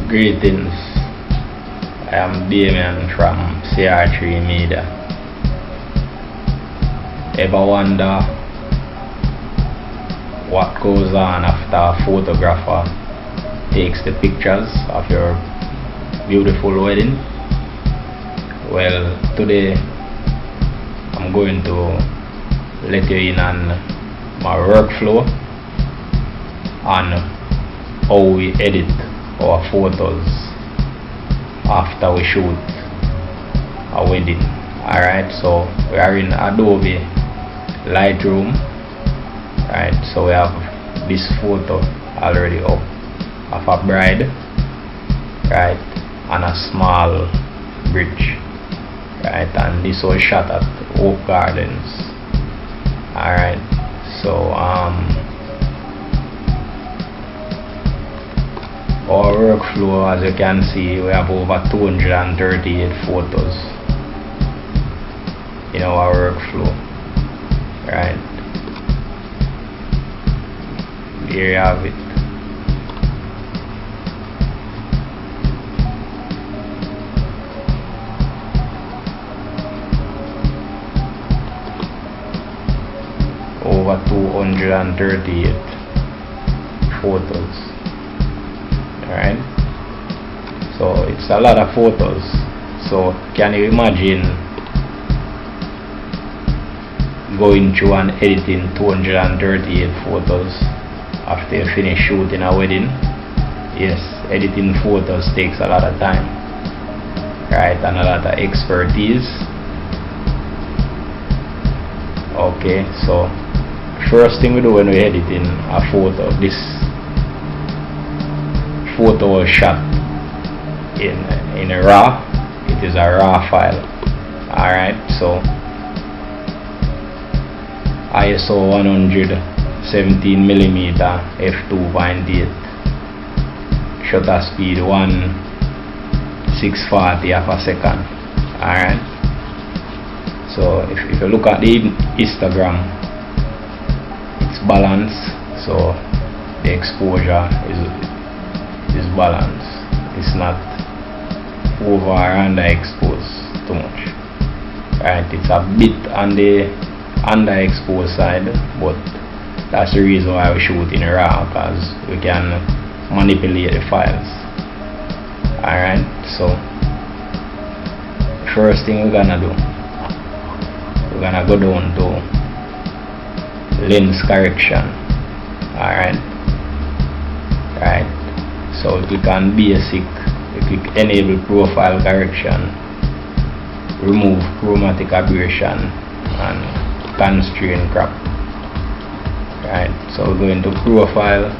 Greetings, I am Damien from CR3 Media. Ever wonder what goes on after a photographer takes the pictures of your beautiful wedding? Well, today I'm going to let you in on my workflow on how we edit our photos after we shoot a wedding. Alright, so we are in Adobe Lightroom. Right, so we have this photo already up of a bride, right, and a small bridge, right, and this was shot at Oak Gardens. Alright, so our workflow, as you can see, we have over 238 photos in our workflow. Right, here you have it. Over 238 photos. Right, so it's a lot of photos. So can you imagine going through and editing 238 photos after you finish shooting a wedding? Yes, editing photos takes a lot of time, right, and a lot of expertise. Okay, so first thing we do when we're editing a photo, this photo was shot in a raw. It is a raw file. Alright, so ISO 117mm f2.8, shutter speed 1/640 of a second. Alright, so if you look at the histogram, it's balanced, so the exposure is balanced. It's not over or underexposed too much. Right, it's a bit on the underexposed side, but that's the reason why we shoot in RAW, because we can manipulate the files. Alright, so first thing we're gonna do, we're gonna go down to lens correction. Alright, right, so we click on basic, we click enable profile correction, remove chromatic aberration and constrain crop. Right, so we go into profile,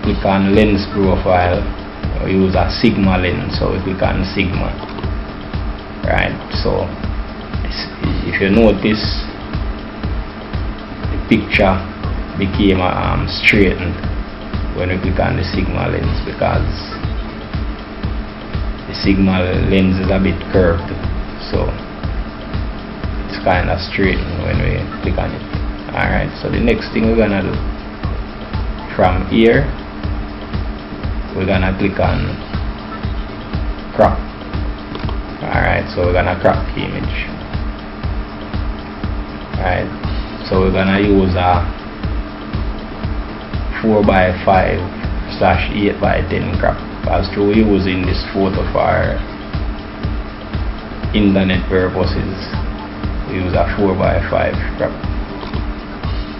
click on lens profile, we use a sigma lens, so we click on sigma. Right, so if you notice, the picture became straightened when we click on the sigma lens, because the sigma lens is a bit curved, so it's kind of straightened when we click on it. Alright, so the next thing we're gonna do, from here we're gonna click on crop. Alright, so we're gonna crop the image. Alright, so we're gonna use a 4:5/8:10 crop, as to using this photo for internet purposes. We use a 4:5 crop.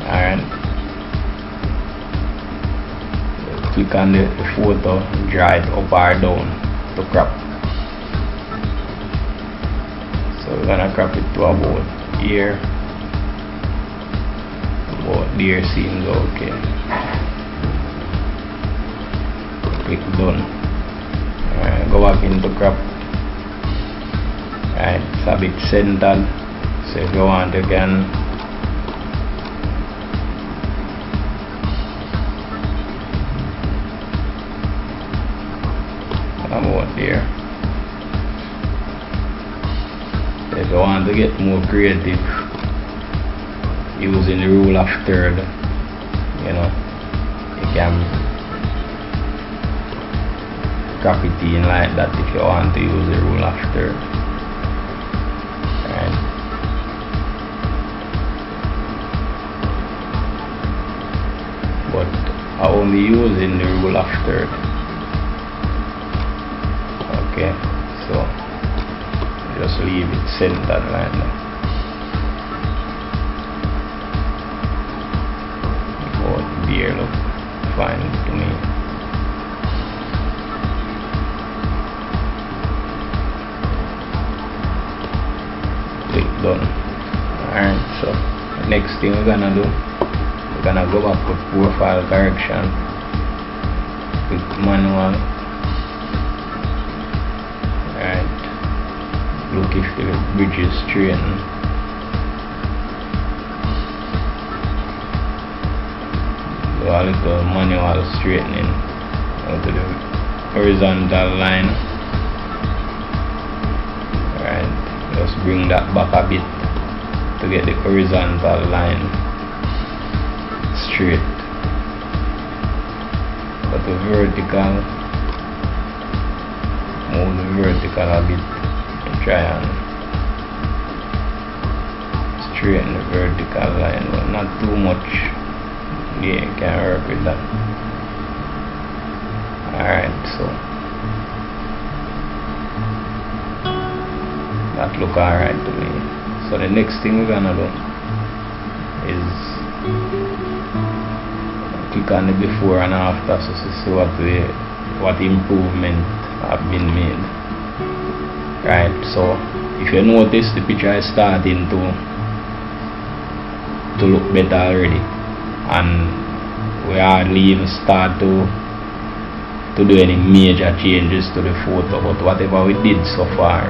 Alright, click on the photo, drag it up or down to crop. So we're gonna crop it to about here. About there seems okay. Click done. Alright, go back into crop. Alright, it's a bit centered, so if you want you can about there. If you want to get more creative using the rule of third, you know, you can scrap it in like that if you want to use the rule of third. Right. But I won't be using the rule of third. Okay, so just leave it centered like that. Both beer look fine to me. Click done. Alright, so next thing we're gonna do, we're gonna go back with profile correction, click manual. Alright, look if the bridge is straightened. Do a little manual straightening out to the horizontal line. Alright, just bring that back a bit to get the horizontal line straight. But the vertical, move the vertical a bit and try and straighten the vertical line, but not too much. Yeah, can work with that. Alright, so that look alright to me. So the next thing we're gonna do is click on the before and after, so to see what improvement have been made. Right, so if you notice, the picture is starting to look better already, and we hardly even start to do any major changes to the photo. But whatever we did so far,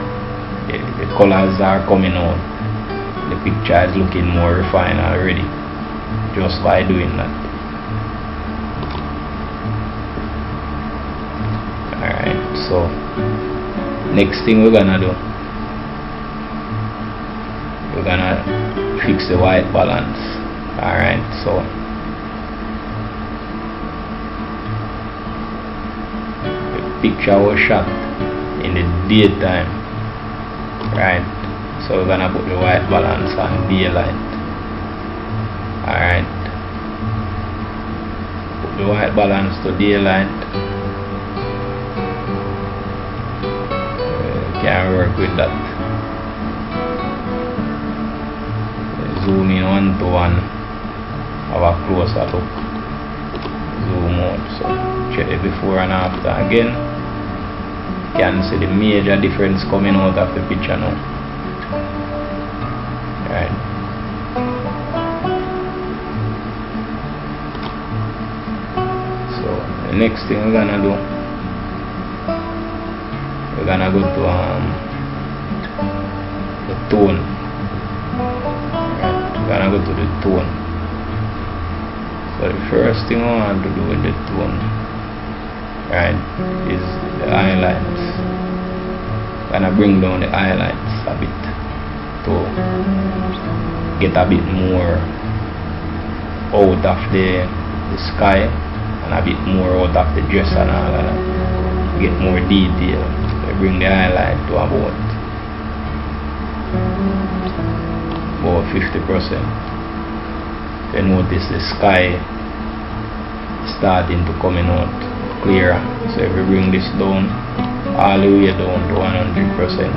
the colors are coming out, the picture is looking more refined already just by doing that. Alright, so next thing we're gonna do, we're gonna fix the white balance. Alright, so picture was shot in the daytime, right? So we're gonna put the white balance on daylight. Alright, put the white balance to daylight. Can work with that. Zoom in 1 to 1, have a closer look. Zoom out, so check it before and after again. Can see the major difference coming out of the picture now. Right. So the next thing we're gonna do, we're gonna go to the tone. Right. We're gonna go to the tone. So the first thing I want to do with the tone, right, is the highlights. I'm gonna bring down the highlights a bit to get a bit more out of the sky and a bit more out of the dress and all of that. Get more detail. So bring the highlight to about 50%. You notice the sky starting to coming out clearer. So if we bring this down all the way down to 100%,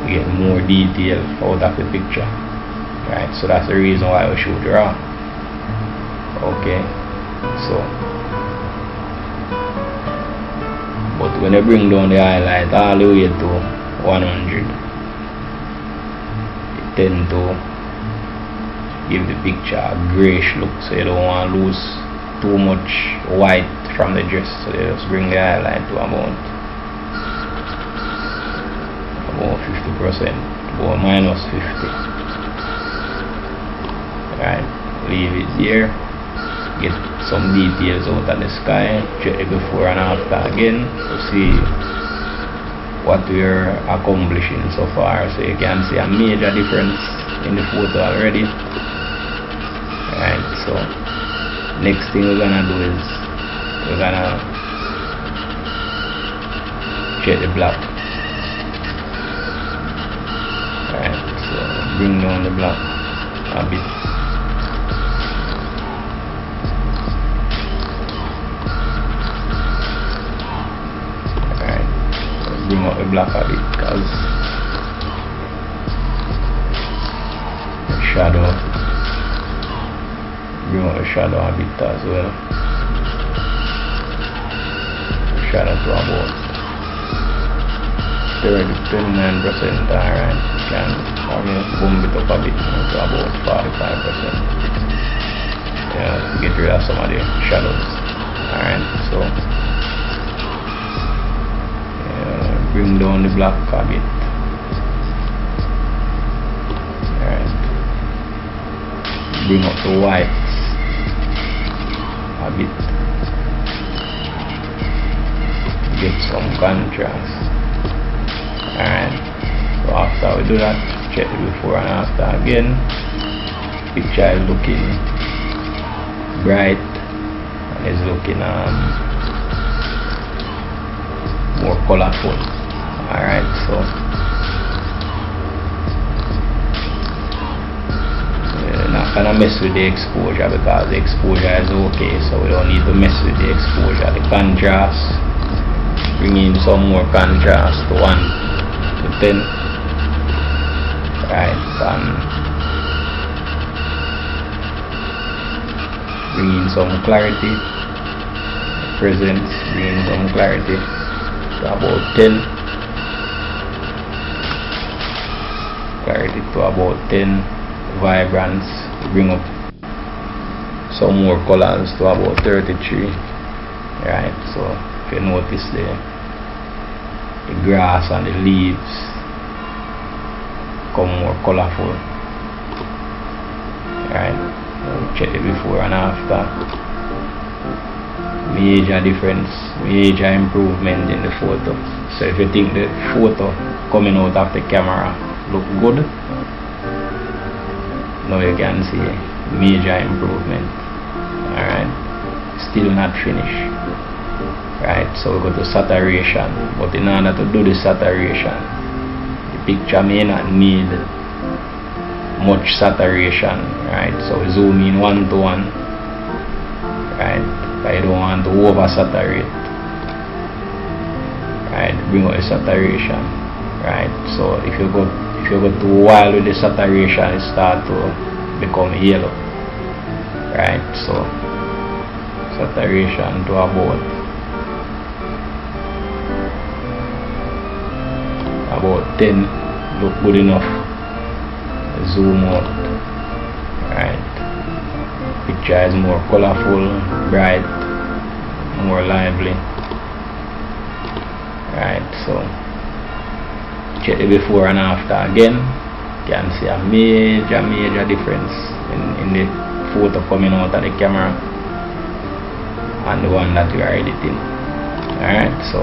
we get more detail out of the picture. Right, so that's the reason why we shoot raw. Okay, so but when I bring down the highlight all the way to 100, it tends to give the picture a grayish look, so you don't want to lose too much white from the dress. So you just bring the highlight to about 50%, about -50. Right, leave it there, get some details out of the sky, check it before and after again to see what we're accomplishing so far. So you can see a major difference in the photo already. Right, so next thing we're gonna do is we're gonna check the black. Right, so bring down the black a bit. Right, so bring up the black a bit because the shadow. Bring out the shadow a bit as well. Shadow to about 39%. Alright, you can boom it up a bit to about 45%. Get rid of some of the shadows. Alright, so bring down the black a bit. Alright, bring up the whites a bit. Get some contrast. Alright, so after we do that, check the before and after again. Picture is looking bright and is looking more colorful. Alright, so we're not gonna mess with the exposure because the exposure is okay, so we don't need to mess with the exposure. The contrast, bring in some more contrast to 1 to 10. Right, and bring in some clarity. Presence, bring in some clarity to about 10. Clarity to about 10. Vibrance, bring up some more colors to about 33. Right, so if you notice the grass and the leaves become more colorful. Right, check it before and after. Major difference, major improvement in the photo. So if you think the photo coming out of the camera look good, now you can see major improvement. Alright, still not finished. Right, so we go to saturation, but in order to do the saturation, the picture may not need much saturation. Right, so we zoom in 1 to 1. Right, but you don't want to over saturate. Right, bring out the saturation. Right, so if you go too wild with the saturation, it start to become yellow. Right, so saturation to about 10 look good enough. Zoom out. Right, picture is more colorful, bright, more lively. Right, so check the before and after again. You can see a major difference in the photo coming out of the camera and the one that you are editing. Alright, so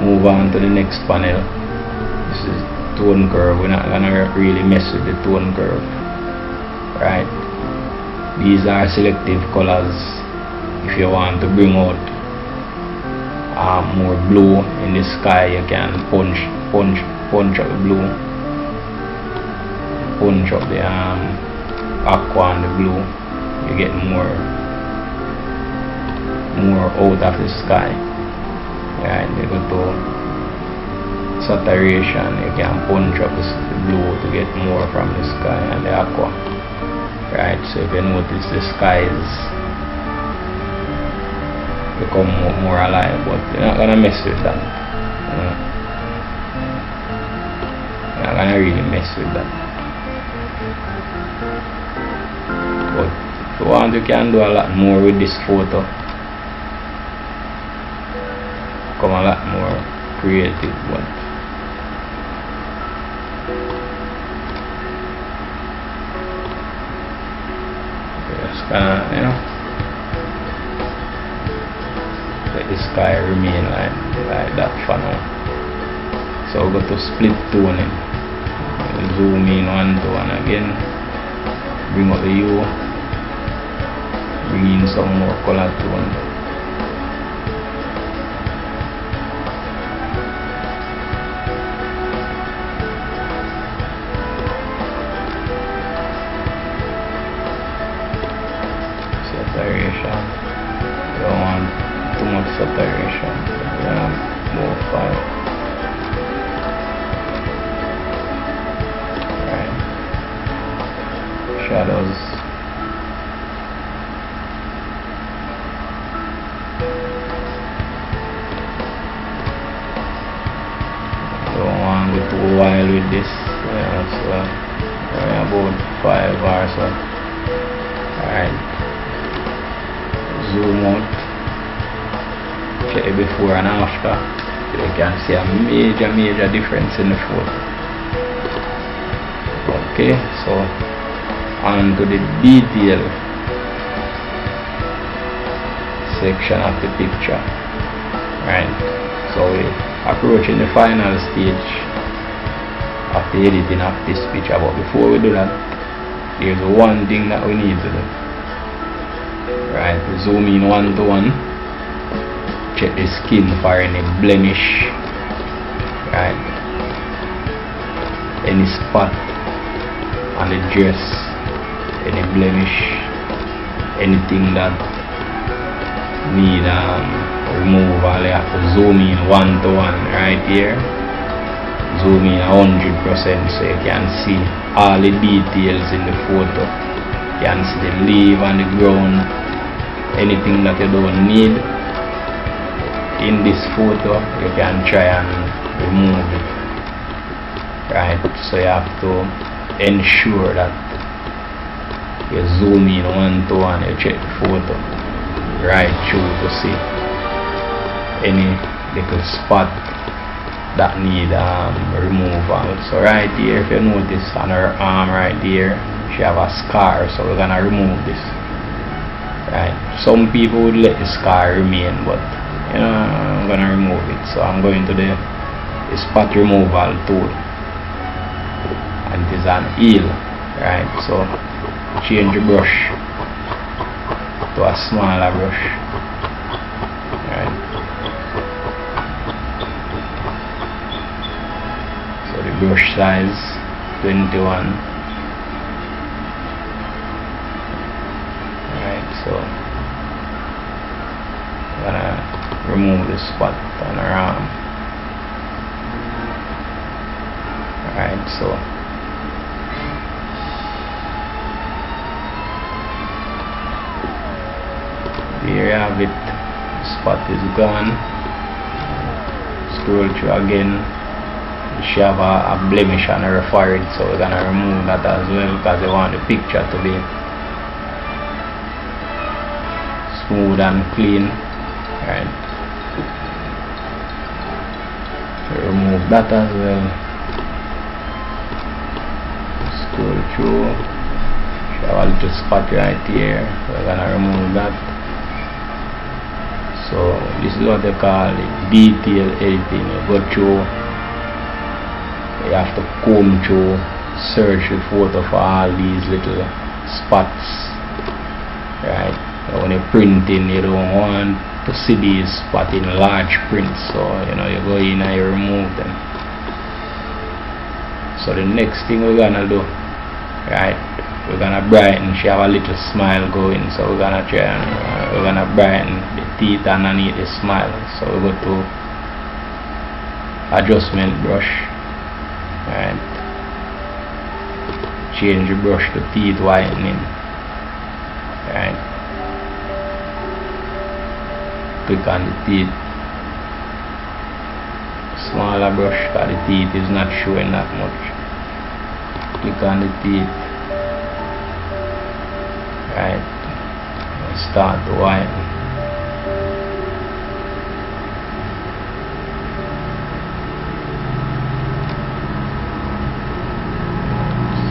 move on to the next panel. This is tone curve. We're not gonna really mess with the tone curve. Right, these are selective colors. If you want to bring out more blue in the sky, you can punch up the blue, punch up the aqua and the blue. You get more out of the sky. Right, you go to saturation, you can punch up the blue to get more from the sky and the aqua. Right, so if you notice the skies become more alive, but you're not gonna mess with that. You're not gonna really mess with that. But if you want, you can do a lot more with this photo. Become a lot more creative, but just kinda, let the sky remain like that for now. So we go to split toning. Zoom in 1 to 1 again. Bring up the hue. Bring in some more color tone. saturation. You don't want too much saturation. So we're gonna move 5. Right. Shadows. Don't want to go too wild with this. Yeah, so about 5 or so. Alright. Zoom out. Check it before and after. You can see a major difference in the photo. Okay, so on to the detail section of the picture. Right. So we approaching the final stage of the editing of this picture, but before we do that, there's one thing that we need to do. Right, we zoom in 1 to 1, check the skin for any blemish, right, any spot on the dress, any blemish, anything that need removal. You have to zoom in 1 to 1 right here. Zoom in 100% so you can see all the details in the photo. You can see the leaf on the ground, anything that you don't need in this photo you can try and remove it. Right, so you have to ensure that you zoom in 1 to 1, you check the photo right through to see any little spot that need removal. So right here, if you notice on her arm right there, she have a scar, so we're gonna remove this. Right, some people would let the scar remain, but you know, I'm gonna remove it. So I'm going to the spot removal tool, and it is an eel. Right, so change the brush to a smaller brush. Right, so the brush size 21. Right, so I'm gonna remove the spot on her arm. Alright, so here you have it. The spot is gone. Scroll through again. She have a blemish on her forehead, so we're gonna remove that as well because we want the picture to be smooth and clean. Right, so remove that as well. Scroll through. She have a little spot right here, so we're gonna remove that. So this is what they call it, detail editing. You go through, you have to comb through, search the photo for all these little spots. Right, so when you're printing, you don't want to see these spots in large print, so you know, you go in and you remove them. So the next thing we're gonna do, right, we're gonna brighten. She have a little smile going, so we're gonna try and we're gonna brighten the teeth underneath the smile. So we go to adjustment brush. Right, change the brush to teeth whitening. Right, click on the teeth. Smaller brush because the teeth is not showing that much. Click on the teeth. Right, start to whiten.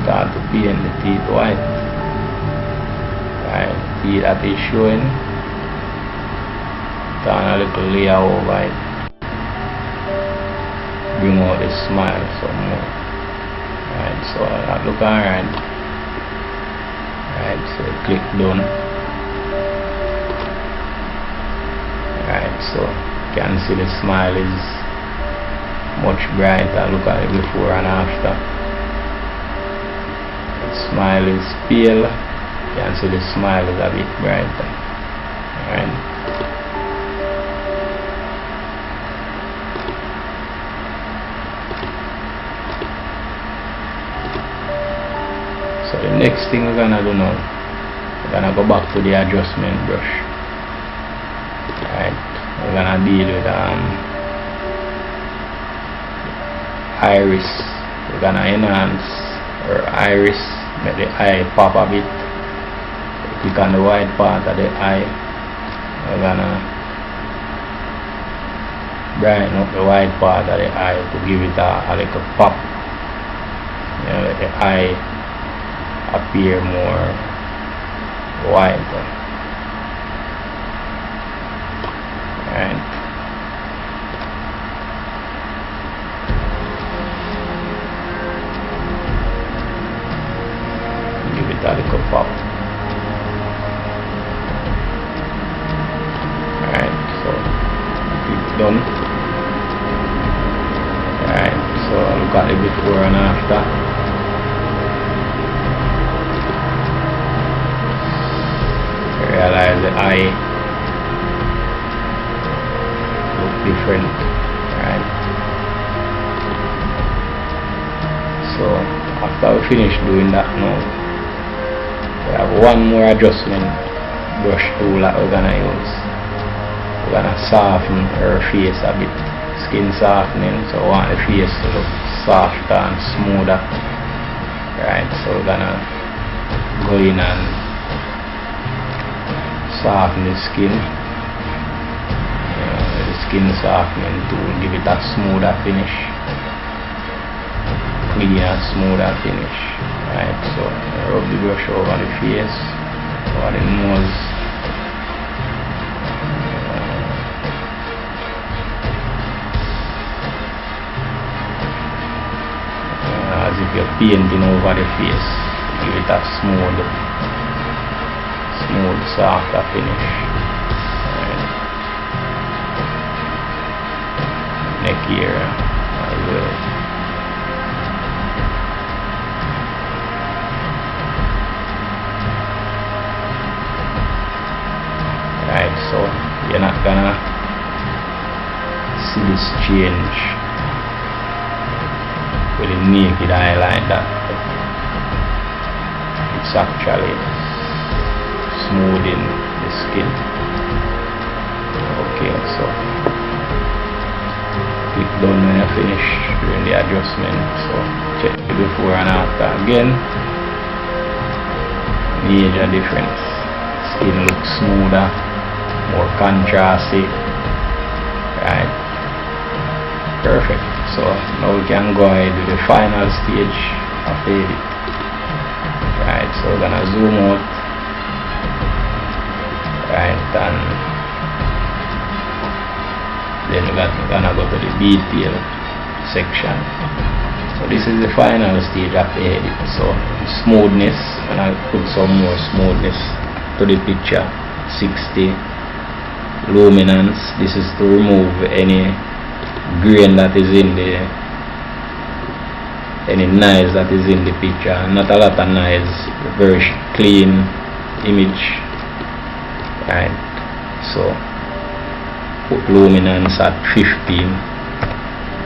Start to paint the teeth white. Right, teeth that is showing, turn a little layer over it, bring out the smile some more. Right, so that look alright. Right, so click done. Right, so you can see the smile is much brighter. Look at it before and after. The smile is pale You can see the smile is a bit brighter. Alright. So the next thing we're gonna do now, we're gonna go back to the adjustment brush. Alright, we're gonna deal with iris. We're gonna enhance our iris, make the eye pop a bit. Click on the white part of the eye. We're gonna brighten up the white part of the eye to give it a little pop. You know, let the eye appear more white. Alright. Give it a little pop. Alright, so it's done. Alright, so look at the before and after. Realize the eye look different, right? So after we finish doing that now, we have one more adjustment brush tool that we're gonna use. We're gonna soften her face a bit, skin softening, so we want the face to look softer and smoother, right? So we're gonna go in and soften the skin, the skin softening to give it a smoother finish, cleaner, smoother finish. Right, so rub the brush over the face, over the nose, as if you're painting over the face, give it a smooth, softer finish. Right. Neck here as well. Right, so you're not gonna see this change with the naked eye like that. It's actually smoothing the skin. Okay, so click done when you finish doing the adjustment. So check the before and after again. Major difference. Skin looks smoother, more contrasty. Right, perfect. So now we can go ahead to the final stage of the edit. Right, so we're gonna zoom out. Right, and then we're gonna go to the detail section. So this is the final stage of the edit. So smoothness, and I'll put some more smoothness to the picture. 60. Luminance, this is to remove any grain that is in the, any noise that is in the picture. Not a lot of noise, very clean image. Right, so put luminance at 15.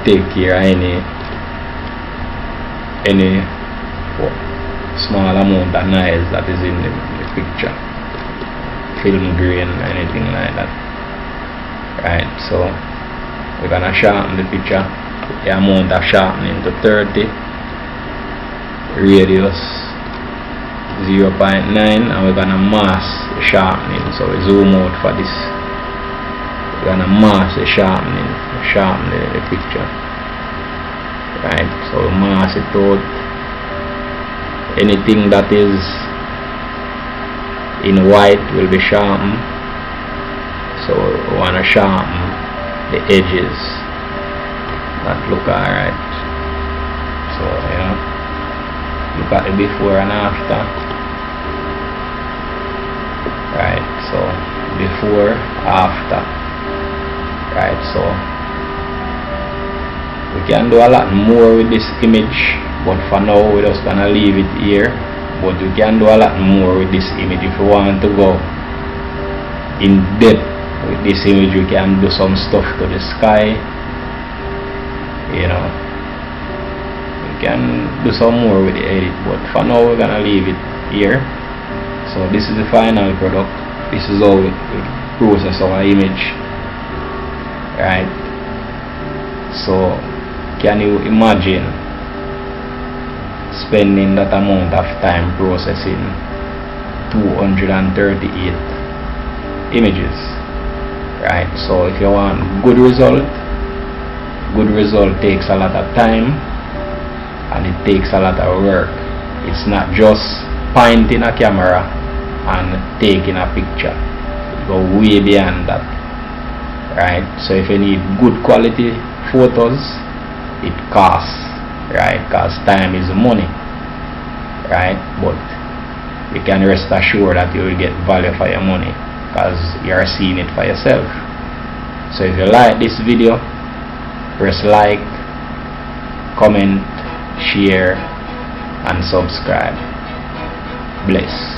Take care of any small amount of noise that is in the picture, film grain, anything like that. Right, so we're gonna sharpen the picture. Put the amount of sharpening to 30, radius 0.9, and we're gonna mask the sharpening. So we zoom out for this. We're gonna mask the sharpening, sharpen the picture. Right, so we mask it out. Anything that is in white will be sharpened. So we wanna sharpen the edges that look alright. So look at the before and after. Right, so before, after. Right, so we can do a lot more with this image, but for now we're just gonna leave it here. but you can do a lot more with this image. If you want to go in depth with this image, you can do some stuff to the sky, you know. You can do some more with the edit, but for now we're gonna leave it here. So this is the final product. This is how we process our image, right? So can you imagine spending that amount of time processing 238 images, right? So if you want good result takes a lot of time and it takes a lot of work. It's not just pointing a camera and taking a picture. It goes way beyond that, right? So if you need good quality photos, it costs, right? Because time is money, right? But you can rest assured that you will get value for your money because you are seeing it for yourself. So if you like this video, press like, comment, share and subscribe. Bless.